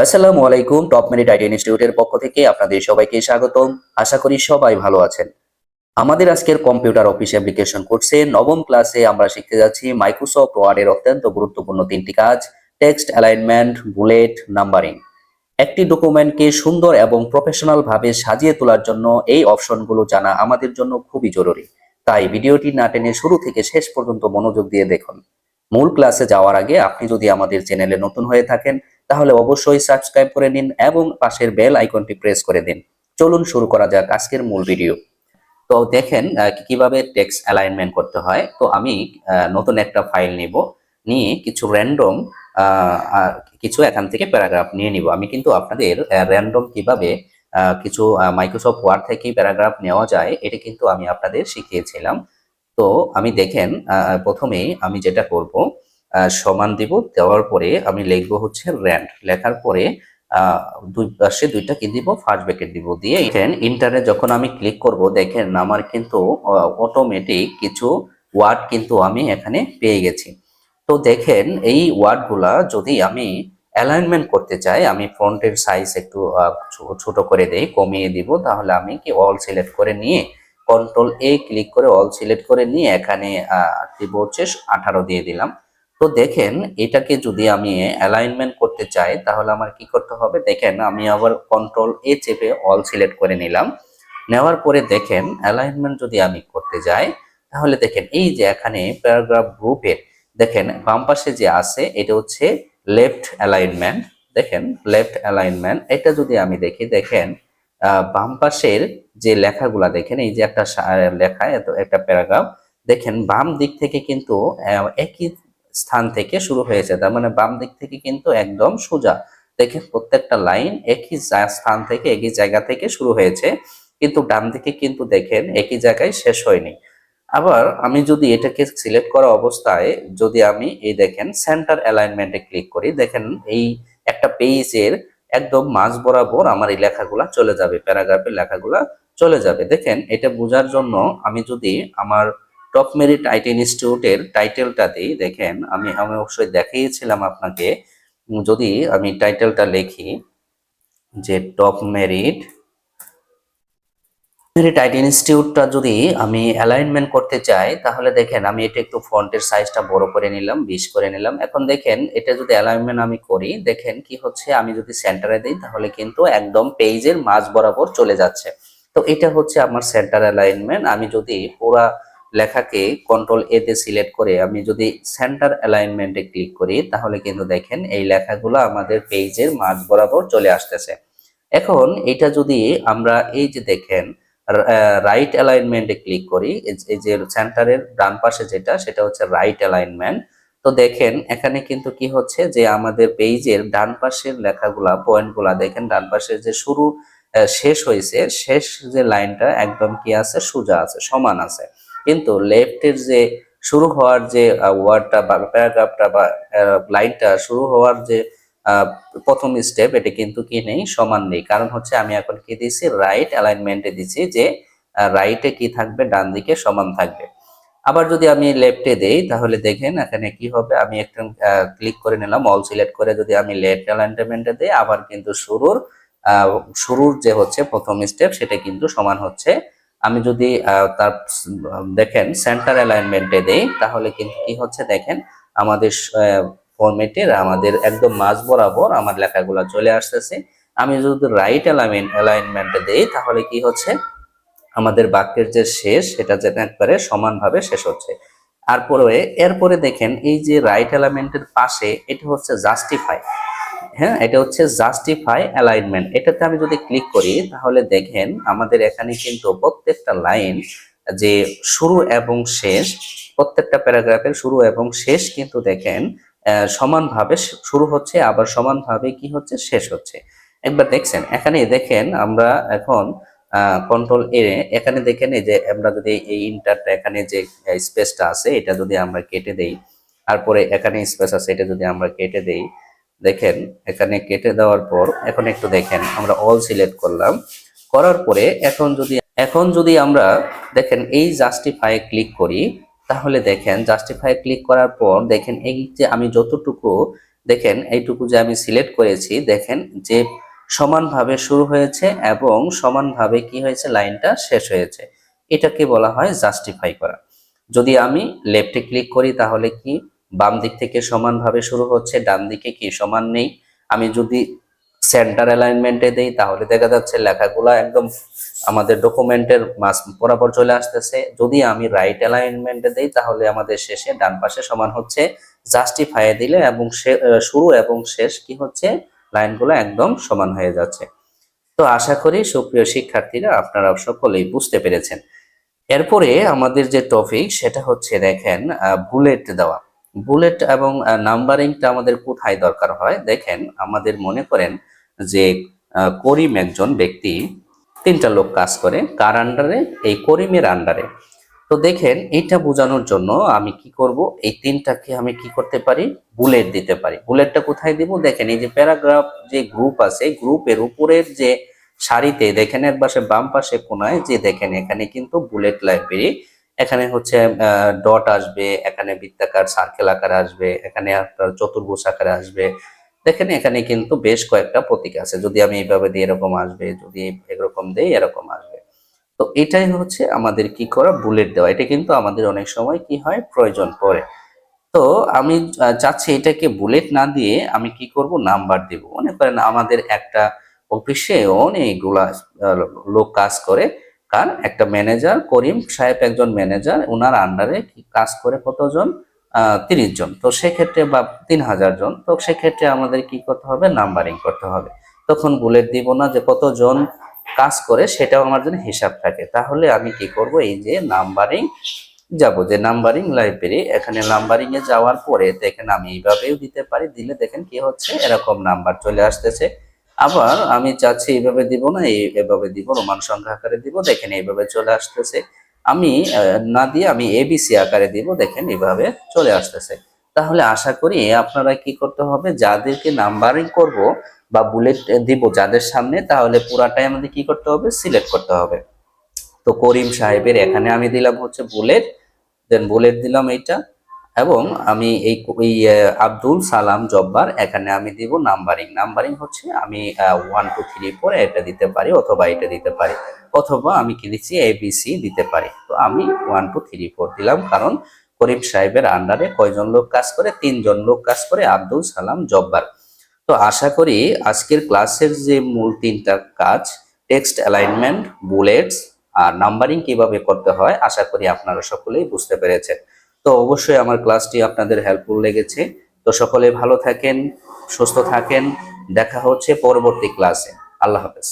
আসসালামু আলাইকুম। Top merit IT ইনস্টিটিউটের পক্ষ থেকে আপনাদের সবাইকে স্বাগতম। আশা করি সবাই ভালো আছেন। আমাদের আজকের কম্পিউটার অফিস অ্যাপ্লিকেশন কোর্সে নবম ক্লাসে আমরা শিখতে যাচ্ছি মাইক্রোসফট ওয়ার্ডের অত্যন্ত গুরুত্বপূর্ণ তিনটি কাজ: টেক্সট অ্যালাইনমেন্ট, বুলেট, নাম্বারিং। একটি ডকুমেন্টকে সুন্দর এবং প্রফেশনাল ভাবে সাজিয়ে তোলার জন্য এই অপশনগুলো জানা আমাদের জন্য খুবই জরুরি। তাই ভিডিওটি না টেনে শুরু থেকে শেষ পর্যন্ত মনোযোগ দিয়ে দেখুন। মূল ক্লাসে যাওয়ার আগে আপনি যদি আমাদের চ্যানেলে নতুন হয়ে থাকেন তাহলে অবশ্যই সাবস্ক্রাইব করে নিন এবং পাশের বেল আইকনটি প্রেস করে দিন। চলুন শুরু করা যাক আজকের মূল ভিডিও। তো দেখেন কিভাবে টেক্সট অ্যালাইনমেন্ট করতে হয়। তো আমি নতুন একটা ফাইল নিব, নিয়ে কিছু র্যান্ডম কিছু এখান থেকে প্যারাগ্রাফ নিয়ে নিব। আমি কিন্তু আপনাদের র্যান্ডম কিভাবে কিছু মাইক্রোসফট ওয়ার্ড থেকে প্যারাগ্রাফ নেওয়া যায় এটা কিন্তু আমি আপনাদের শিখিয়েছিলাম। তো আমি দেখেন প্রথমেই আমি যেটা করব, সমান দিব, দেওয়ার পরে আমি লিখব হচ্ছে র্যান্ড, লেখার পরে দুই পাশে দুইটা কি দিব, ফার্স্ট ব্র্যাকেট দিব, দিয়ে দেখেন ইন্টারে যখন আমি ক্লিক করব দেখেন আমার কিন্তু অটোমেটিক কিছু ওয়ার্ড কিন্তু আমি এখানে পেয়ে গেছি। তো দেখেন এই ওয়ার্ডগুলা যদি আমি অ্যালাইনমেন্ট করতে চাই, আমি ফন্টের সাইজ একটু ছোট করে দেই, কমিয়ে দিব, তাহলে আমি কি অল সিলেক্ট করে নিয়ে কন্ট্রোল এ ক্লিক করে অল সিলেক্ট করে নিয়ে এখানে দিব হচ্ছে 18 দিয়ে দিলাম। তো দেখেন এটাকে যদি আমি অ্যালাইনমেন্ট করতে চাই তাহলে আমার কি করতে হবে, দেখেন আমি আবার কন্ট্রোল এ চেপে অল সিলেক্ট করে নিলাম। নেওয়ার পরে দেখেন অ্যালাইনমেন্ট যদি আমি করতে যাই তাহলে দেখেন এই যে এখানে প্যারাগ্রাফ গ্রুপের দেখেন বাম পাশে যে আছে এটা হচ্ছে লেফট অ্যালাইনমেন্ট। দেখেন লেফট অ্যালাইনমেন্ট এটা যদি আমি দেখি, দেখেন বাম পাশের যে লেখাগুলা দেখেন, এই যে একটা লেখা, এত একটা প্যারাগ্রাফ, দেখেন বাম দিক থেকে কিন্তু একই স্থান থেকে শুরু হয়েছে, তার মানে বাম দিক থেকে কিন্তু একদম সোজা। দেখেন প্রত্যেকটা লাইন একই স্থান থেকে একই জায়গা থেকে শুরু হয়েছে, কিন্তু ডান দিকে কিন্তু দেখেন একই জায়গায় শেষ হয়নি। আবার আমি যদি এটাকে সিলেক্ট করা অবস্থায় যদি আমি এই দেখেন সেন্টার অ্যালাইনমেন্টে ক্লিক করি, দেখেন এই একটা পেজের একদম মাঝ বরাবর আমার এই লেখাগুলা চলে যাবে, প্যারাগ্রাফের লেখাগুলা চলে যাবে। দেখেন এটা বোঝার জন্য আমি যদি আমার টপ মেরিট আইটি ইনস্টিটিউটের টাইটেলটা দিই, দেখেন আমি আমি অবশ্যই দেখিয়েছিলাম আপনাকে। যদি আমি টাইটেলটা লিখি যে টপ মেরিট মেরিট আইটি ইনস্টিটিউটটা যদি আমি অ্যালাইনমেন্ট করতে চাই তাহলে দেখেন আমি এটা একটু ফন্টের সাইজটা বড় করে নিলাম, 20 করে নিলাম। এখন দেখেন এটা যদি অ্যালাইনমেন্ট আমি করি, দেখেন কি হচ্ছে, আমি যদি সেন্টারে দিই তাহলে কিন্তু একদম পেজের মাঝ বরাবর চলে যাচ্ছে। তো এটা হচ্ছে আমার সেন্টার অ্যালাইনমেন্ট। আমি যদি পুরা লেখাকে কন্ট্রোল এ তে সিলেক্ট করে আমি যদি সেন্টার অ্যালাইনমেন্টে ক্লিক করি তাহলে কিন্তু দেখেন এই লেখাগুলো আমাদের পেজের মাঝ বরাবর চলে আসতেছে। এখন এটা যদি আমরা এই যে দেখেন রাইট অ্যালাইনমেন্টে ক্লিক করি, এই যে সেন্টারের ডান পাশে যেটা সেটা হচ্ছে রাইট অ্যালাইনমেন্ট। তো দেখেন এখানে কিন্তু কি হচ্ছে যে আমাদের পেজের ডান পাশের লেখাগুলা পয়েন্টগুলা দেখেন ডান পাশের যে শুরু শেষ হয়েছে, শেষ যে লাইনটা একদম কি আছে, সোজা আছে, সমান আছে। কিন্তু লেফটের যে শুরু হওয়ার যে ওয়ার্ডটা বা প্যারাগ্রাফটা বা লাইনটা শুরু হওয়ার যে প্রথম স্টেপ এটা কিন্তু কি নেই, সমান নেই। কারণ হচ্ছে আমি এখন কি দিয়েছি, রাইট অ্যালাইনমেন্টে দিচ্ছি যে রাইটে কি থাকবে, ডান দিকে সমান থাকবে। আবার যদি আমি লেফটে দেই তাহলে দেখেন এখানে কি হবে, আমি একটা ক্লিক করে নিলাম, অল সিলেক্ট করে যদি আমি লেফট অ্যালাইনমেন্টে দেই আবার কিন্তু শুরুর যে হচ্ছে প্রথম স্টেপ সেটা কিন্তু সমান হচ্ছে। আমি যদি তার দেখেন সেন্টার অ্যালাইনমেন্টে দেই তাহলে কিন্তু কি হচ্ছে, দেখেন আমাদের ফরম্যাটের আমাদের একদম মাঝ বরাবর আমার লেখাগুলো চলে আসতেছে। আমি যদি রাইট অ্যালাইনমেন্টে দেই তাহলে কি হচ্ছে, আমাদের বাক্যের যে শেষ সেটা যেন একবারে সমানভাবে শেষ হচ্ছে। এরপরে দেখেন এই যে রাইট অ্যালাইনমেন্টের পাশে এটা হচ্ছে জাস্টিফাই। হ্যাঁ, এটা হচ্ছে জাস্টিফাই অ্যালাইনমেন্ট। এটাতে আমি যদি ক্লিক করি তাহলে দেখেন আমাদের এখানে কিন্তু প্রত্যেকটা লাইন যে শুরু এবং শেষ, প্রত্যেকটা প্যারাগ্রাফের শুরু এবং শেষ কিন্তু দেখেন সমানভাবে শুরু হচ্ছে, আবার সমানভাবে কি হচ্ছে, শেষ হচ্ছে। একবার দেখছেন এখানে, দেখেন আমরা এখন কন্ট্রোল এ, এখানে দেখেন এই যে আমরা যদি এই ইন্টারটা এখানে যে স্পেসটা আছে এটা যদি আমরা কেটে দেই, তারপরে এখানে স্পেস আছে এটা যদি আমরা কেটে দেই, দেখেন এখানে কেটে দেওয়ার পর এখন একটু দেখেন আমরা অল সিলেক্ট করলাম, করার পরে এখন যদি আমরা দেখেন এই জাস্টিফাই ক্লিক করি তাহলে দেখেন জাস্টিফাই ক্লিক করার পর দেখেন এই যে আমি যতটুকু দেখেন এইটুকু যে আমি সিলেক্ট করেছি, দেখেন যে সমানভাবে শুরু হয়েছে এবং সমানভাবে কি হয়েছে, লাইনটা শেষ হয়েছে। এটাকে বলা হয় জাস্টিফাই করা। যদি আমি লেফটে ক্লিক করি তাহলে কি বাম দিক থেকে সমানভাবে শুরু হচ্ছে, ডান দিকে কি সমান নেই। আমি যদি সেন্টার অ্যালাইনমেন্টে দেই তাহলে দেখা যাচ্ছে লেখাগুলো একদম আমাদের ডকুমেন্টের মাঝ বরাবর চলে আসতেছে। যদি আমি রাইট অ্যালাইনমেন্টে দেই তাহলে আমাদের শেষে ডান পাশে সমান হচ্ছে। জাস্টিফাই দিলে এবং শুরু এবং শেষ কি হচ্ছে, লাইনগুলো একদম সমান হয়ে যাচ্ছে। তো আশা করি সুপ্রিয় শিক্ষার্থীরা আপনারা সকলেই বুঝতে পেরেছেন। এরপরে আমাদের যে টপিক সেটা হচ্ছে দেখেন বুলেট দেওয়া। বুলেট এবং নাম্বারিংটা আমাদের কোথায় দরকার হয়, দেখেন আমাদের মনে করেন যে করিম একজন ব্যক্তি, তিনটা লোক কাজ করে কার আন্ডারে, এই করিমের আন্ডারে। তো দেখেন এটা বোঝানোর জন্য আমি কি করব, এই তিনটাকে আমি কি করতে পারি, বুলেট দিতে পারি। বুলেটটা কোথায় দিব, দেখেন এই যে প্যারাগ্রাফ যে গ্রুপ আছে, গ্রুপের উপরের যে সারিতে দেখেন এর পাশে বাম পাশে কোনায় যে দেখেন এখানে কিন্তু বুলেট লাইব্রেরি, এখানে হচ্ছে ডট আসবে, এখানে বৃত্তাকার সার্কেল আকারে আসবে, এখানে আপনার চতুর্ভুজ আকারে আসবে। দেখেন এখানে কিন্তু বেশ কয়েকটা প্রতীক আছে, যদি আমি এইভাবে দিই এরকম আসবে, যদি এরকম দিই এরকম আসবে। তো এটাই হচ্ছে আমাদের কি করা, বুলেট দেওয়া। এটা কিন্তু আমাদের অনেক সময় কি হয়, প্রয়োজন পড়ে। তো আমি চাচ্ছি এটাকে বুলেট না দিয়ে আমি কি করব, নাম্বার দিব। মনে করেন আমাদের একটা অফিসে অনেকগুলা লোক কাজ করে, কার একটা ম্যানেজার করিম সাহেব একজন ম্যানেজার, ওনার আন্ডারে কি কাজ করে কতজন, 30 জন। তো সেক্ষেত্রে বা 3000 জন, তো সেক্ষেত্রে আমাদের কি করতে হবে, নাম্বারিং করতে হবে। তখন বুলেট দিব না, যে কতজন কাজ করে সেটাও আমার জন্য হিসাব থাকে। তাহলে আমি কি করব, এই যে নাম্বারিং যাব, যে নাম্বারিং লাইব্রেরি, এখানে নাম্বারিং এ যাওয়ার পরে দেখেন আমি এইভাবেও দিতে পারি, দিলে দেখেন কি হচ্ছে, এরকম নাম্বার চলে আসতেছে। আবার আমি চাচ্ছি এইভাবে দিব না, এভাবে দিব, রোমান সংখ্যা আকারে দিব, দেখেন এইভাবে চলে আসতেছে। আমি না দিয়ে আমি এবিসি আকারে দিব, দেখেন এইভাবে চলে আসতেছে। তাহলে আশা করি আপনারা কি করতে হবে, যাদেরকে নাম্বারিং করব বা বুলেট দিব যাদের সামনে, তাহলে পুরাটাই আমাদের কি করতে হবে, সিলেক্ট করতে হবে। তো করিম সাহেবের এখানে আমি দিলাম হচ্ছে বুলেট, দেন বুলেট দিলাম এইটা, এবং আমি এই আব্দুল সালাম জব্বার এখানে আমি দিব নাম্বারিং। নাম্বারিং হচ্ছে আমি 1 2 3 4 এটা দিতে পারি, অথবা এটা দিতে পারি, অথবা আমি কি দিচ্ছি, এবিসি দিতে পারি। তো আমি 1 2 3 4 দিলাম, কারণ করিম সাহেবের আন্ডারে কয়জন লোক কাজ করে, 3 জন লোক কাজ করে, আব্দুল সালাম জব্বার। তো আশা করি আজকের ক্লাসের যে মূল তিনটা কাজ, টেক্সট অ্যালাইনমেন্ট, বুলেটস আর নাম্বারিং কিভাবে করতে হয়, আশা করি আপনারা সকলেই বুঝতে পেরেছেন। তো অবশ্যই আমার ক্লাসটি আপনাদের হেল্পফুল লেগেছে। তো সকলে ভালো থাকেন, সুস্থ থাকেন, দেখা হচ্ছে পরবর্তী ক্লাসে। আল্লাহ হাফেজ।